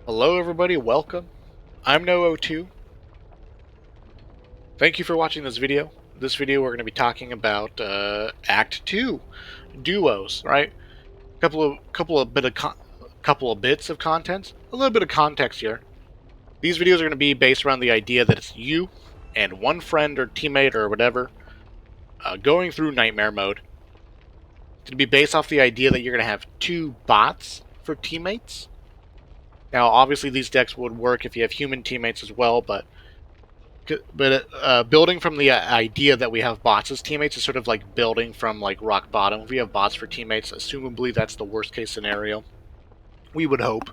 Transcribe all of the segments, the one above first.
Hello everybody, welcome. I'm No02. Thank you for watching this video. This video we're going to be talking about Act 2 duos, right? Couple of bits of content, a little bit of context here. These videos are going to be based around the idea that it's you and one friend or teammate or whatever going through nightmare mode. It's going to be based off the idea that you're going to have two bots for teammates. Now, obviously, these decks would work if you have human teammates as well, but building from the idea that we have bots as teammates is sort of like building from like rock bottom. If we have bots for teammates, assumably that's the worst case scenario. We would hope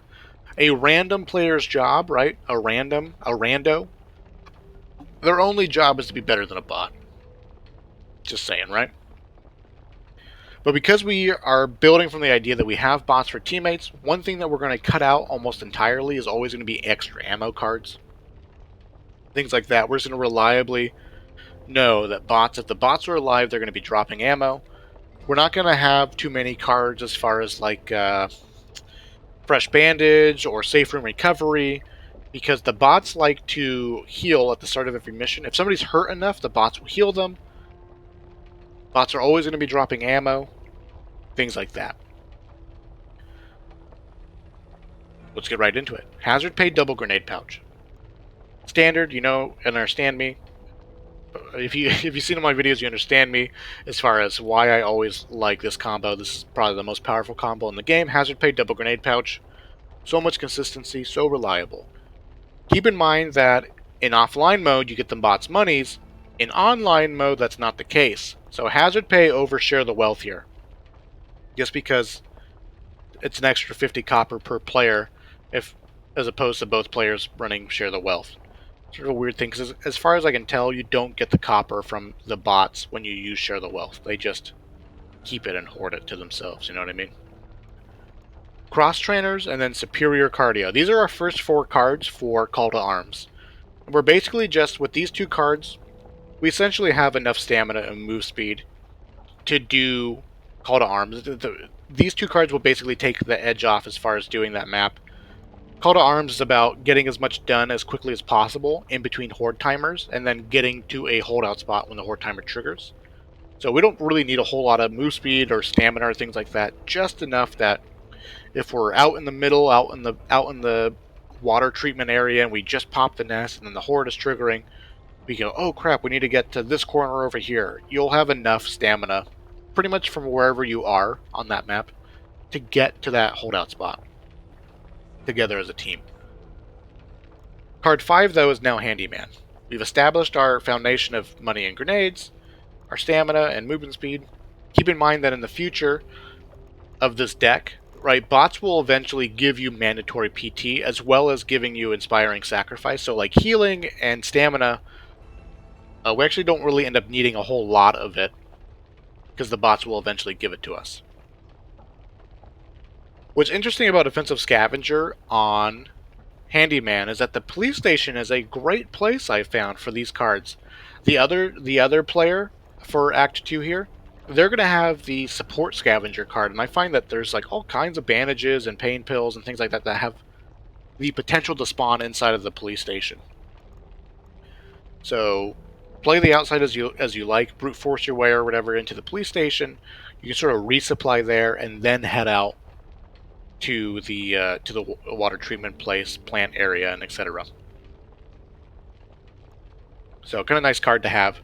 a random player's job, right? A rando. Their only job is to be better than a bot. Just saying, right? But because we are building from the idea that we have bots for teammates, one thing that we're going to cut out almost entirely is always going to be extra ammo cards. Things like that. We're just going to reliably know that if the bots are alive, they're going to be dropping ammo. We're not going to have too many cards as far as like fresh bandage or safe room recovery, because the bots like to heal at the start of every mission. If somebody's hurt enough, the bots will heal them. Bots are always going to be dropping ammo, things like that. Let's get right into it. Hazard pay double grenade pouch. Standard, you know and understand me. If you've seen my videos, you understand me as far as why I always like this combo. This is probably the most powerful combo in the game. Hazard pay double grenade pouch. So much consistency, so reliable. Keep in mind that in offline mode, you get the bots' monies. In online mode, that's not the case. So hazard pay over share the wealth here. Just because it's an extra 50 copper per player, as opposed to both players running share the wealth. Sort of a weird thing, because as far as I can tell, you don't get the copper from the bots when you use share the wealth. They just keep it and hoard it to themselves, you know what I mean? Cross trainers and then superior cardio. These are our first four cards for Call to Arms. We're basically just, with these two cards, we essentially have enough stamina and move speed to do Call to Arms. These two cards will basically take the edge off as far as doing that map. Call to Arms is about getting as much done as quickly as possible in between horde timers, and then getting to a holdout spot when the horde timer triggers. So we don't really need a whole lot of move speed or stamina or things like that, just enough that if we're out in the middle, out in the water treatment area, and we just pop the nest and then the horde is triggering, we go, oh crap, we need to get to this corner over here. You'll have enough stamina, pretty much from wherever you are on that map, to get to that holdout spot together as a team. Card 5, though, is now Handyman. We've established our foundation of money and grenades, our stamina and movement speed. Keep in mind that in the future of this deck, right, bots will eventually give you mandatory PT as well as giving you inspiring sacrifice. So like healing and stamina, we actually don't really end up needing a whole lot of it because the bots will eventually give it to us. What's interesting about Offensive Scavenger on Handyman is that the police station is a great place I found for these cards. The other player for Act 2 here, they're going to have the support scavenger card, and I find that there's like all kinds of bandages and pain pills and things like that that have the potential to spawn inside of the police station. So play the outside as you like, brute force your way or whatever into the police station. You can sort of resupply there and then head out to the water treatment place, plant area, and etc. So kind of nice card to have.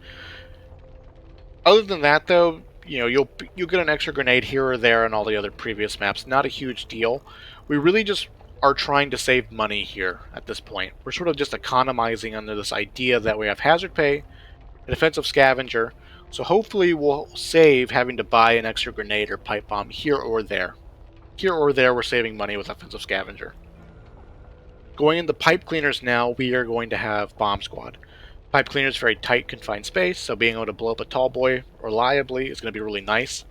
Other than that, though, you know, you'll get an extra grenade here or there on all the other previous maps. Not a huge deal. We really just are trying to save money here at this point. We're sort of just economizing under this idea that we have hazard pay, an offensive scavenger, so hopefully we'll save having to buy an extra grenade or pipe bomb here or there. Here or there, we're saving money with offensive scavenger. Going into pipe cleaners now, we are going to have bomb squad. Pipe cleaner is very tight, confined space, so being able to blow up a tall boy reliably is going to be really nice,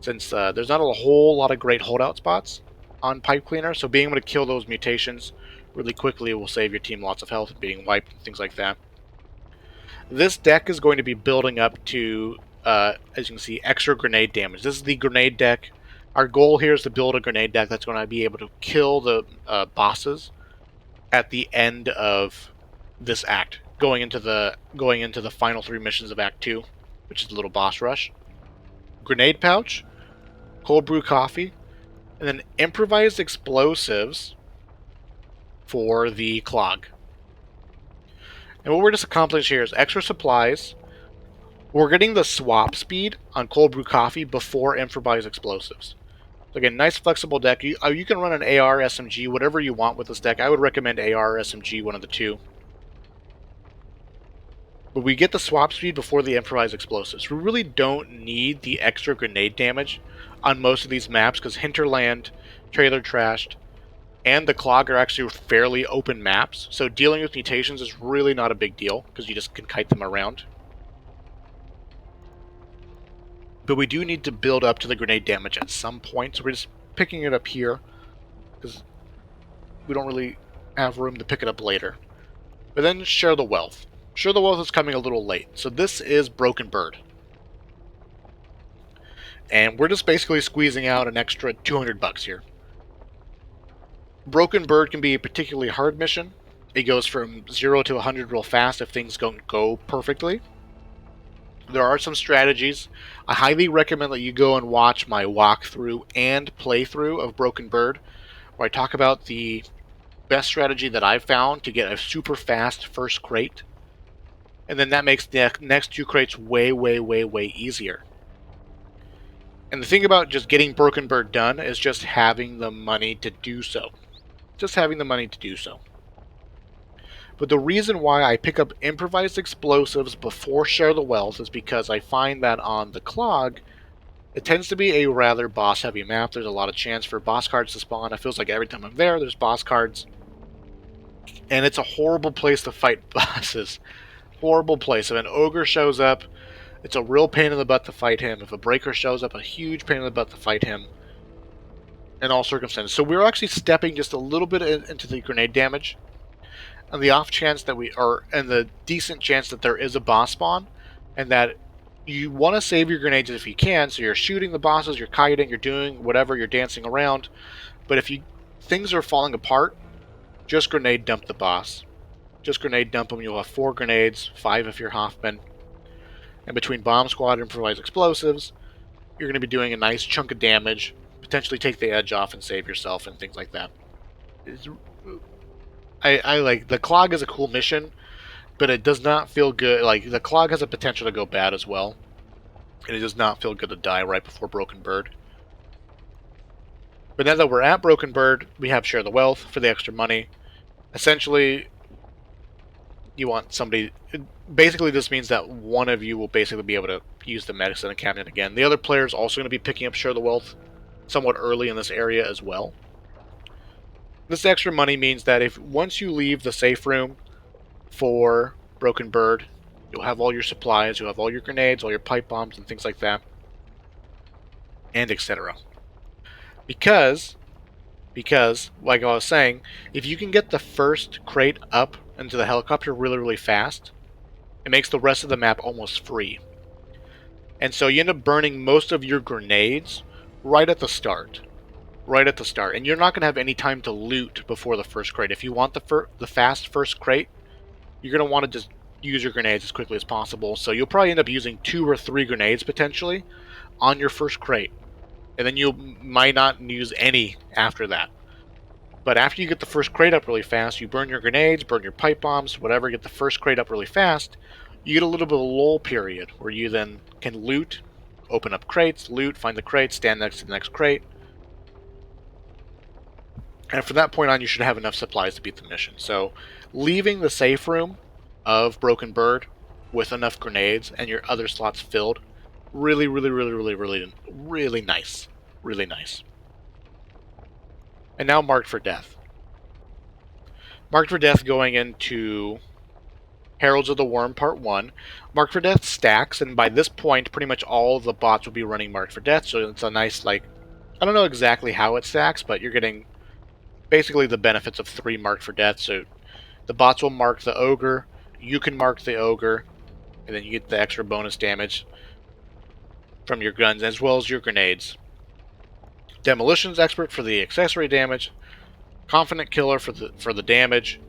since there's not a whole lot of great holdout spots on pipe cleaner, so being able to kill those mutations really quickly will save your team lots of health and being wiped and things like that. This deck is going to be building up to, as you can see, extra grenade damage. This is the grenade deck. Our goal here is to build a grenade deck that's going to be able to kill the bosses at the end of this act, going into the final 3 missions of Act 2, which is the little boss rush. Grenade pouch, cold brew coffee, and then improvised explosives for the clog. And what we're just accomplishing here is extra supplies. We're getting the swap speed on cold brew coffee before improvised explosives. So again, nice flexible deck. You can run an AR, SMG, whatever you want with this deck. I would recommend AR or SMG, one of the two. But we get the swap speed before the improvised explosives. We really don't need the extra grenade damage on most of these maps because Hinterland, Trailer Trashed, and the Clog are actually fairly open maps. So dealing with mutations is really not a big deal because you just can kite them around. But we do need to build up to the grenade damage at some point, so we're just picking it up here because we don't really have room to pick it up later. But then share the wealth. Share the wealth is coming a little late, so this is Broken Bird. And we're just basically squeezing out an extra 200 bucks here. Broken Bird can be a particularly hard mission. It goes from 0 to 100 real fast if things don't go perfectly. There are some strategies. I highly recommend that you go and watch my walkthrough and playthrough of Broken Bird, where I talk about the best strategy that I've found to get a super fast first crate. And then that makes the next 2 crates way, way, way, way easier. And the thing about just getting Broken Bird done is just having the money to do so. Just having the money to do so. But the reason why I pick up improvised explosives before Share the Wealth is because I find that on the Clog, it tends to be a rather boss-heavy map. There's a lot of chance for boss cards to spawn. It feels like every time I'm there, there's boss cards. And it's a horrible place to fight bosses. Horrible place. If an ogre shows up, it's a real pain in the butt to fight him. If a breaker shows up, a huge pain in the butt to fight him. In all circumstances. So we're actually stepping just a little bit into the grenade damage. And the off chance that and the decent chance that there is a boss spawn, and that you want to save your grenades if you can, so you're shooting the bosses, you're kiting, you're doing whatever, you're dancing around. But if things are falling apart, just grenade dump the boss. Just grenade dump them. You'll have 4 grenades, 5 if you're Hoffman. And between Bomb Squad and Improvised Explosives, you're going to be doing a nice chunk of damage, potentially take the edge off and save yourself and things like that. I like the Clog is a cool mission, but it does not feel good. Like, the Clog has a potential to go bad as well, and it does not feel good to die right before Broken Bird. But now that we're at Broken Bird, we have Share the Wealth for the extra money. Essentially, you want somebody... Basically, this means that one of you will basically be able to use the medicine cabinet again. The other player is also going to be picking up Share the Wealth somewhat early in this area as well. This extra money means that once you leave the safe room for Broken Bird, you'll have all your supplies, you'll have all your grenades, all your pipe bombs, and things like that, and etc. Because, like I was saying, if you can get the first crate up into the helicopter really, really fast, it makes the rest of the map almost free. And so you end up burning most of your grenades right at the start. And you're not going to have any time to loot before the first crate. If you want the fast first crate, you're going to want to just use your grenades as quickly as possible. So you'll probably end up using 2 or 3 grenades potentially on your first crate. And then you might not use any after that. But after you get the first crate up really fast, you burn your grenades, burn your pipe bombs, whatever, get the first crate up really fast, you get a little bit of a lull period where you then can loot, open up crates, loot, find the crate, stand next to the next crate. And from that point on, you should have enough supplies to beat the mission. So, leaving the safe room of Broken Bird with enough grenades and your other slots filled, really, really, really, really, really, really nice. Really nice. And now Marked for Death. Marked for Death going into Heralds of the Worm Part 1. Marked for Death stacks, and by this point, pretty much all of the bots will be running Marked for Death, so it's a nice, like, I don't know exactly how it stacks, but you're getting basically the benefits of 3 Marked for Death. So the bots will mark the ogre, you can mark the ogre, and then you get the extra bonus damage from your guns as well as your grenades. Demolitions Expert for the accessory damage, Confident Killer for the damage.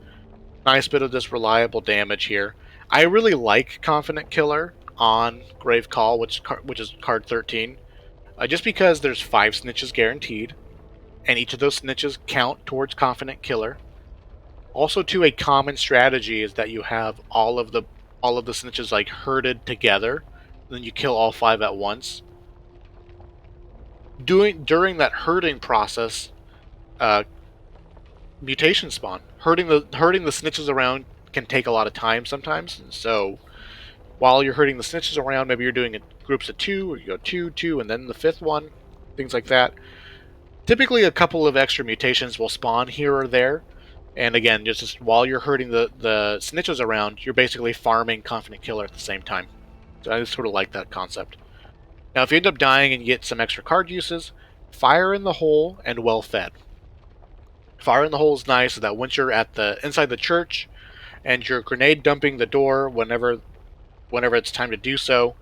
Nice bit of this reliable damage here. I really like Confident Killer on Grave Call, which is card 13, just because there's 5 snitches guaranteed, and each of those snitches count towards Confident Killer. Also, too, a common strategy is that you have all of the snitches like herded together, and then you kill all 5 at once. During that herding process, mutation spawn. Herding the snitches around can take a lot of time sometimes. So while you're herding the snitches around, maybe you're doing it groups of 2, or you go 2, 2, and then the 5th one, things like that. Typically, a couple of extra mutations will spawn here or there. And again, just while you're herding the snitches around, you're basically farming Confident Killer at the same time. So I just sort of like that concept. Now, if you end up dying and you get some extra card uses, Fire in the Hole and Well Fed. Fire in the Hole is nice so that once you're at inside the church and you're grenade dumping the door whenever it's time to do so,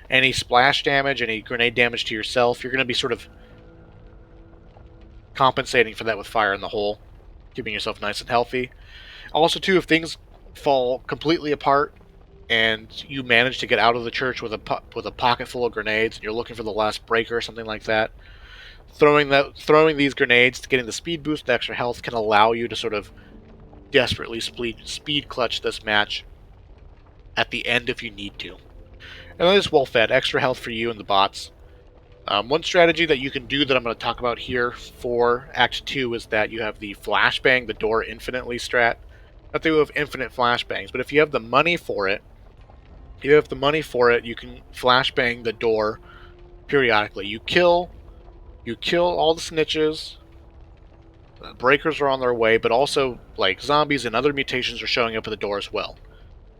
any splash damage, any grenade damage to yourself, you're going to be sort of compensating for that with Fire in the Hole, keeping yourself nice and healthy. Also, too, if things fall completely apart and you manage to get out of the church with a pocket full of grenades and you're looking for the last breaker or something like that, throwing these grenades, getting the speed boost, the extra health, can allow you to sort of desperately speed clutch this match at the end if you need to. And then it's well fed, extra health for you and the bots. One strategy that you can do that I'm going to talk about here for Act 2 is that you have the flashbang the door infinitely strat. Not that you have infinite flashbangs, but if you have the money for it, you can flashbang the door periodically. You kill all the snitches. Breakers are on their way, but also like zombies and other mutations are showing up at the door as well.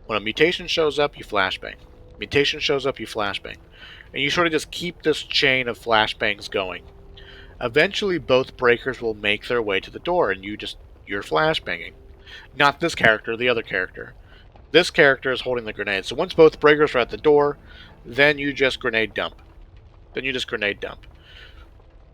When a mutation shows up, you flashbang. Mutation shows up, you flashbang. And you sort of just keep this chain of flashbangs going. Eventually, both breakers will make their way to the door, and you're flashbanging. Not this character, the other character. This character is holding the grenade. So once both breakers are at the door, then you just grenade dump.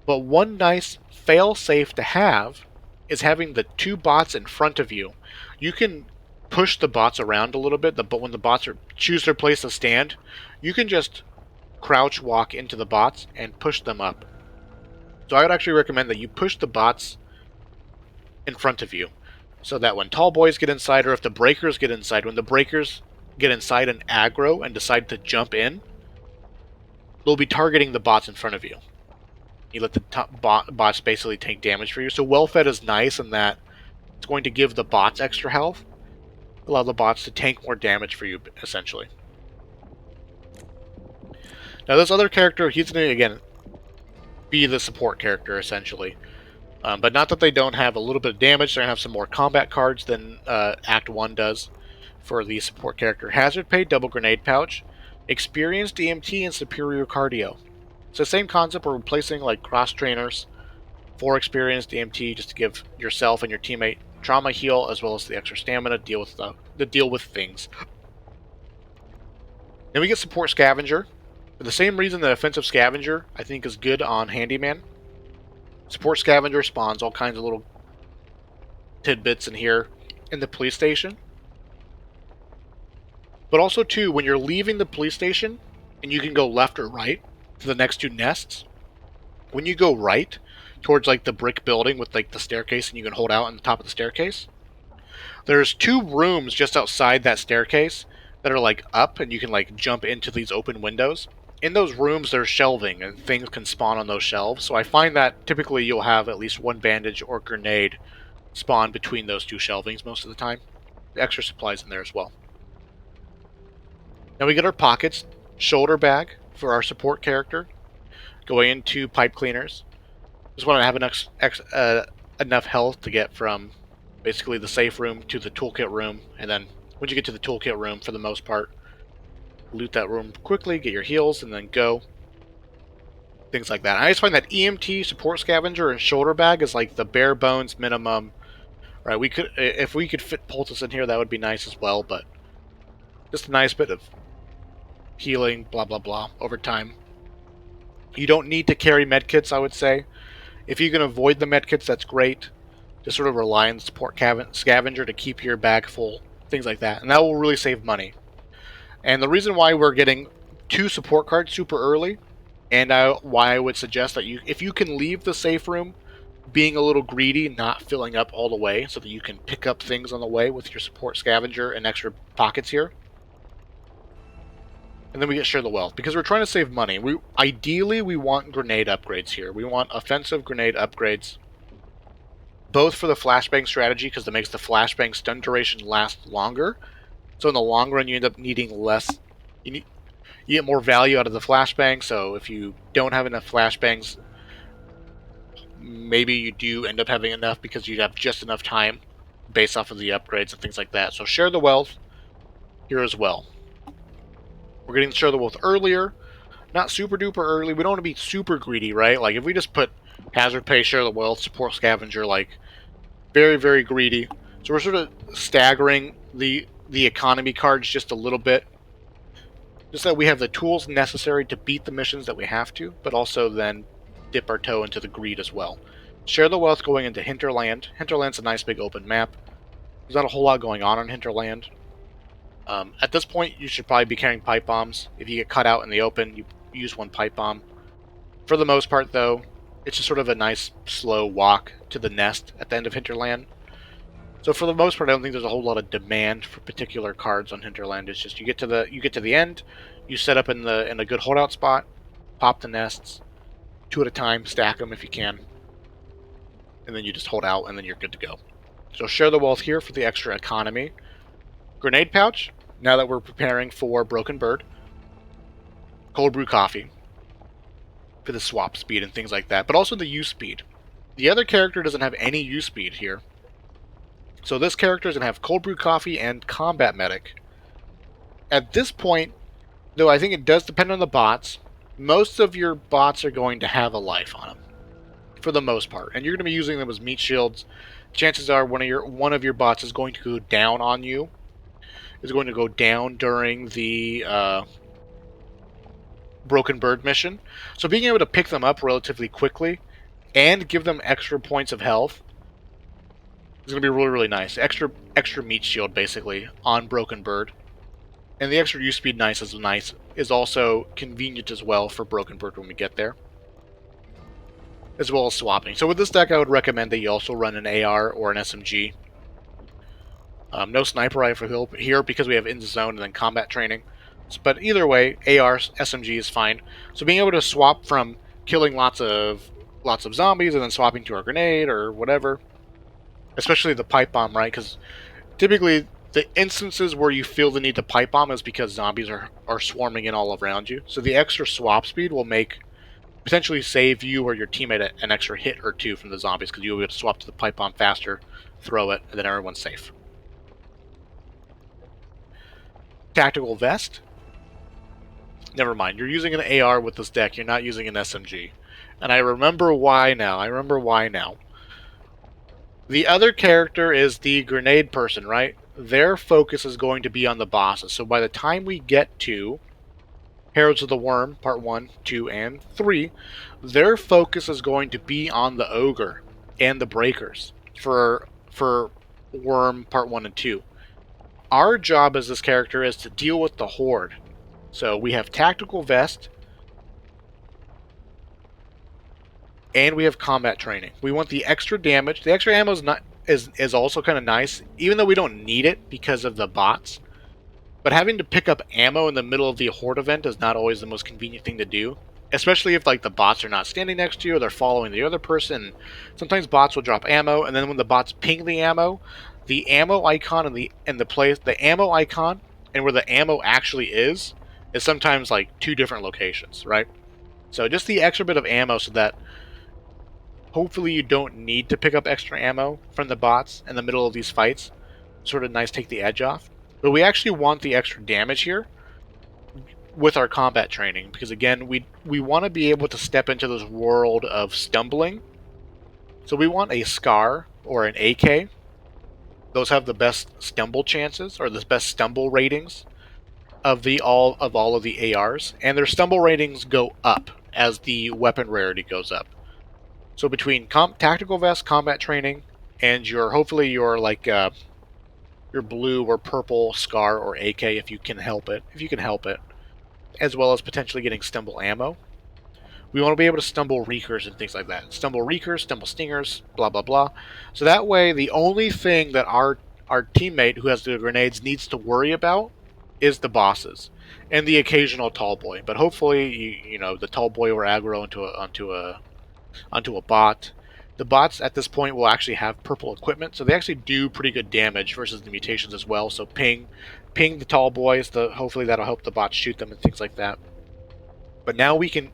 But one nice fail-safe to have is having the 2 bots in front of you. You can push the bots around a little bit, but when the bots choose their place to stand, you can just crouch walk into the bots and push them up. So I would actually recommend that you push the bots in front of you, so that when tall boys get inside, or if the breakers get inside, when the breakers get inside and aggro and decide to jump in, they'll be targeting the bots in front of you. You let the bots basically take damage for you. So well-fed is nice in that it's going to give the bots extra health, allow the bots to tank more damage for you, essentially. Now this other character, he's going to, again, be the support character, essentially. But not that they don't have a little bit of damage, they're going to have some more combat cards than Act 1 does for the support character. Hazard Pay, Double Grenade Pouch, Experienced EMT, and Superior Cardio. So same concept, we're replacing like cross trainers for Experienced EMT just to give yourself and your teammate trauma heal as well as the extra stamina to deal with things. Then we get Support Scavenger. For the same reason that Offensive Scavenger, I think, is good on Handyman. Support Scavenger spawns all kinds of little tidbits in here in the police station. But also, too, when you're leaving the police station, and you can go left or right to the next 2 nests, when you go right towards like the brick building with like the staircase and you can hold out on the top of the staircase, there's 2 rooms just outside that staircase that are like up, and you can like jump into these open windows. In those rooms, there's shelving, and things can spawn on those shelves. So I find that typically you'll have at least 1 bandage or grenade spawn between those 2 shelvings most of the time. The extra supplies in there as well. Now we get our pockets. Shoulder bag for our support character. Going into pipe cleaners. Just want to have enough health to get from basically the safe room to the toolkit room, and then once you get to the toolkit room, for the most part, loot that room quickly, get your heals, and then go. Things like that. I just find that EMT, Support Scavenger, and Shoulder Bag is like the bare bones minimum. Right? If we could fit Poultice in here, that would be nice as well, but just a nice bit of healing, blah blah blah, over time. You don't need to carry medkits, I would say. If you can avoid the medkits, that's great. Just sort of rely on the support scavenger to keep your bag full, things like that, and that will really save money. And the reason why we're getting 2 support cards super early, and why I would suggest that if you can leave the safe room being a little greedy, not filling up all the way, so that you can pick up things on the way with your support scavenger and extra pockets here. And then we get Share the Wealth, because we're trying to save money. Ideally, we want grenade upgrades here. We want offensive grenade upgrades, both for the flashbang strategy, because it makes the flashbang stun duration last longer. So in the long run, you end up needing less. You get more value out of the flashbang. So if you don't have enough flashbangs, maybe you do end up having enough because you have just enough time based off of the upgrades and things like that. So Share the Wealth here as well. We're getting Share the Wealth earlier, not super duper early. We don't want to be super greedy, right? Like if we just put Hazard Pay, Share the Wealth, Support Scavenger, like very, very greedy. So we're sort of staggering the economy cards just a little bit, just that we have the tools necessary to beat the missions that we have to, but also then dip our toe into the greed as well. Share the Wealth going into Hinterland. Hinterland's a nice big open map. There's not a whole lot going on Hinterland. At this point, you should probably be carrying pipe bombs. If you get cut out in the open, you use 1 pipe bomb. For the most part, though, it's just sort of a nice, slow walk to the nest at the end of Hinterland. So for the most part, I don't think there's a whole lot of demand for particular cards on Hinterland. It's just you get to the end, you set up in a good holdout spot, pop the nests, 2 at a time, stack them if you can, and then you just hold out, and then you're good to go. So Share the Wealth here for the extra economy. Grenade pouch, now that we're preparing for Broken Bird. Cold brew coffee for the swap speed and things like that, but also the use speed. The other character doesn't have any use speed here. So this character is going to have cold brew coffee and combat medic. At this point, though I think it does depend on the bots, most of your bots are going to have a life on them, for the most part. And you're going to be using them as meat shields. Chances are one of your bots is going to go down on you. Is going to go down during the Broken Bird mission. So being able to pick them up relatively quickly and give them extra points of health is going to be really, really nice. Extra meat shield, basically, on Broken Bird. And the extra use speed is also convenient as well for Broken Bird when we get there. As well as swapping. So with this deck, I would recommend that you also run an AR or an SMG. No sniper rifle here because we have in the zone and then combat training. But either way, AR, SMG is fine. So being able to swap from killing lots of zombies and then swapping to our grenade or whatever, especially the pipe bomb, right? Because typically the instances where you feel the need to pipe bomb is because zombies are swarming in all around you. So the extra swap speed will potentially save you or your teammate an extra hit or 2 from the zombies because you'll be able to swap to the pipe bomb faster, throw it, and then everyone's safe. Tactical vest. Never mind, you're using an AR with this deck, you're not using an SMG. And I remember why now. The other character is the grenade person, right? Their focus is going to be on the bosses. So by the time we get to Heralds of the Worm, Part 1, 2, and 3, their focus is going to be on the Ogre and the Breakers for Worm Part 1 and 2. Our job as this character is to deal with the Horde. So we have Tactical Vest, and we have Combat Training. We want the extra damage. The extra ammo is also kind of nice, even though we don't need it because of the bots. But having to pick up ammo in the middle of the Horde event is not always the most convenient thing to do. Especially if like the bots are not standing next to you or they're following the other person. Sometimes bots will drop ammo, and then when the bots ping the ammo icon the ammo icon and where the ammo actually is sometimes like 2 different locations, right? So just the extra bit of ammo so that hopefully you don't need to pick up extra ammo from the bots in the middle of these fights. Sort of nice, take the edge off. But we actually want the extra damage here with our combat training, because again, we want to be able to step into this world of stumbling. So we want a Scar or an AK. Those have the best stumble chances, or the best stumble ratings of all of the ARs, and their stumble ratings go up as the weapon rarity goes up. So between Tactical Vest, Combat Training, and hopefully your like your blue or purple Scar or AK if you can help it, as well as potentially getting stumble ammo. We want to be able to stumble Reekers and things like that. Stumble Reekers, stumble Stingers, blah blah blah. So that way, the only thing that our teammate who has the grenades needs to worry about is the bosses and the occasional tall boy. But hopefully, you know the tall boy will aggro onto a bot. The bots at this point will actually have purple equipment, so they actually do pretty good damage versus the mutations as well. So ping the tall boys. Hopefully that'll help the bots shoot them and things like that. But now we can,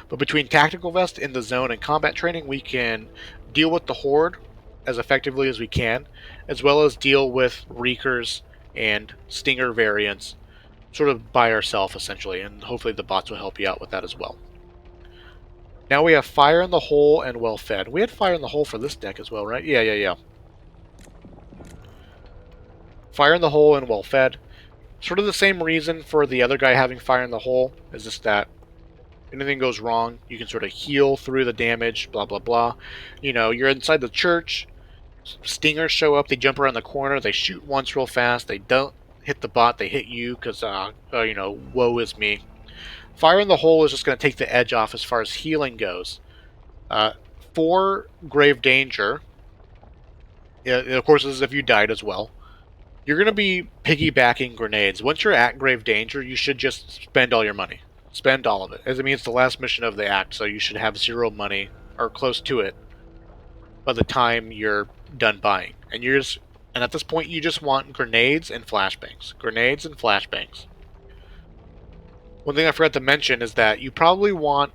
but between tactical vest in the zone and combat training, we can deal with the horde as effectively as we can, as well as deal with reekers and stinger variants, sort of by ourselves essentially, and hopefully the bots will help you out with that as well. Now we have Fire in the Hole and Well Fed. We had Fire in the Hole for this deck as well, right? Yeah. Fire in the Hole and Well Fed. Sort of the same reason for the other guy having Fire in the Hole, is just that anything goes wrong, you can sort of heal through the damage, blah blah blah. You know, you're inside the church, stingers show up, they jump around the corner, they shoot once real fast, they don't hit the bot, they hit you, because, you know, woe is me. Fire in the Hole is just going to take the edge off as far as healing goes. For Grave Danger, of course this is if you died as well, you're going to be piggybacking grenades. Once you're at Grave Danger, you should just spend all your money. Spend all of it. As I mean, it's the last mission of the act, so you should have 0 money, or close to it, by the time you're done buying. And at this point, you just want grenades and flashbangs. Grenades and flashbangs. One thing I forgot to mention is that you probably want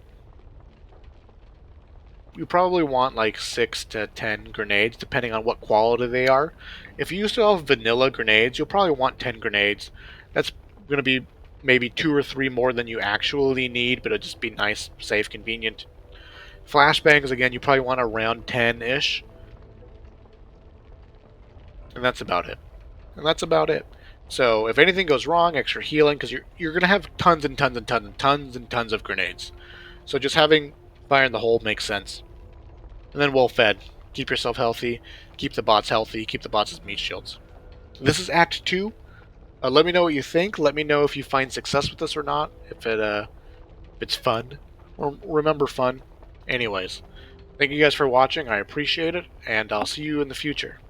like 6 to 10 grenades, depending on what quality they are. If you still have vanilla grenades, you'll probably want 10 grenades. That's going to be maybe 2 or 3 more than you actually need, but it'll just be nice, safe, convenient. Flashbangs, again, you probably want around 10-ish. And that's about it. So if anything goes wrong, extra healing, because you're going to have tons and tons and tons and tons and tons of grenades. So just having Fire in the Hole makes sense. And then well fed. Keep yourself healthy. Keep the bots healthy. Keep the bots as meat shields. This is Act 2. Let me know what you think. Let me know if you find success with this or not. If it's fun. Remember fun. Anyways, thank you guys for watching. I appreciate it, and I'll see you in the future.